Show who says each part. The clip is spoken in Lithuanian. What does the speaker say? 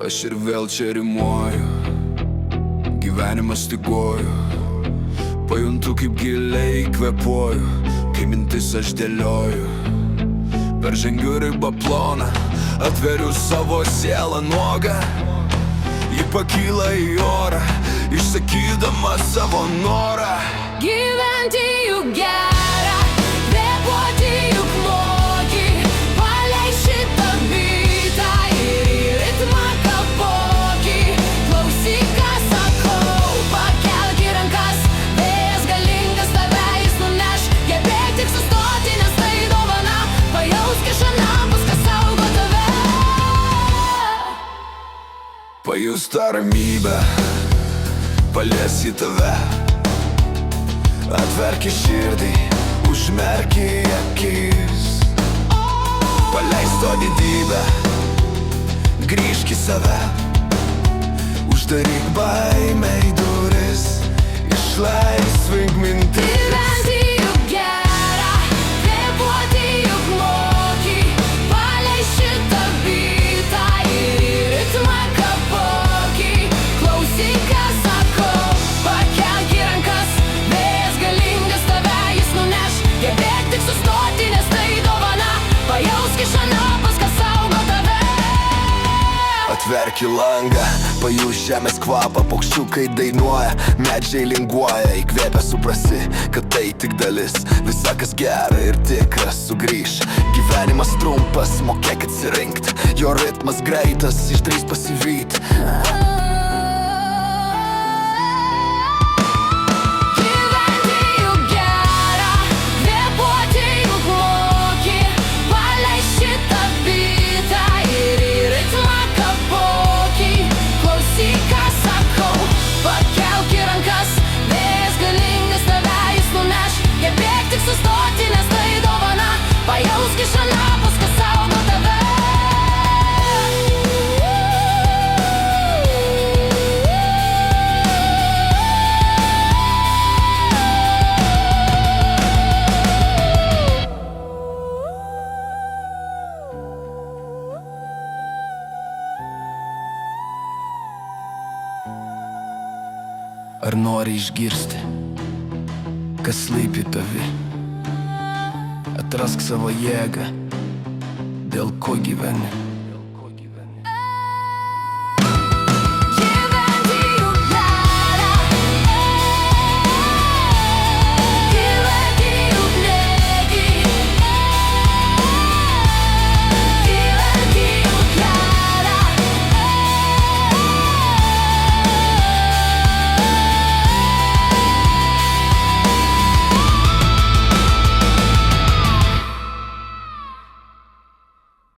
Speaker 1: Aš ir vėl čia rimuoju, gyvenimą styguoju. Pajuntu kaip giliai kvepuoju, kai mintis aš dėlioju. Peržengiu ribą ploną, atveriu savo sielą nuogą. Ji pakyla į orą, išsakydama savo norą.
Speaker 2: Gyventi juk gera, kvėpuoti juk moki. Paleis šitą bitą ir į ritmą kapokį. Klausyk, ką sakau, pakelk į rankas. Vėjas galingas, tave jis nuneš. Gebėk tik sustoti, nes tai dovana. Pajausk iš anapus, kas saugo tave.
Speaker 1: Pajus tą ramybę, palies į tave. Atverki širdį, užmerki akis. Paleis to didybę, grįžk į save. Uždaryk baimei duris, išlaisvink mintis.
Speaker 2: Gyventi juk gera, kvėpuoti juk moki. Paleis šitą bitą ir į ritmą kapokį. Klausyk, ką sakau, pakelk į rankas. Vėjas galingas, tave jis nuneš. Gebėk tik sustoti, nes tai dovana. Pajausk iš anapus, kas saugo tave.
Speaker 1: Atverki langą, pajus žemės kvapą. Paukščiukai dainuoja, medžiai linguoja. Įkvėpę suprasi, kad tai tik dalis. Visa kas gera ir tikras sugrįš. Gyvenimas trumpas, mokėk atsirinkt. Jo ritmas greitas, išdrįs pasivyt.
Speaker 2: Gyventi juk gera, kvėpuoti juk moki. Paleis šitą bitą ir į ritmą kapokį. Klausyk, ką sakau, pakelk į rankas. Vėjas galingas, tave jis nuneš. Gebėk tik sustoti, nes tai dovana. Pajausk iš anapus, kas saugo tave.
Speaker 1: Ar nori išgirsti, kas slypi tavi? Atrask savo jėgą, dėl ko gyveni.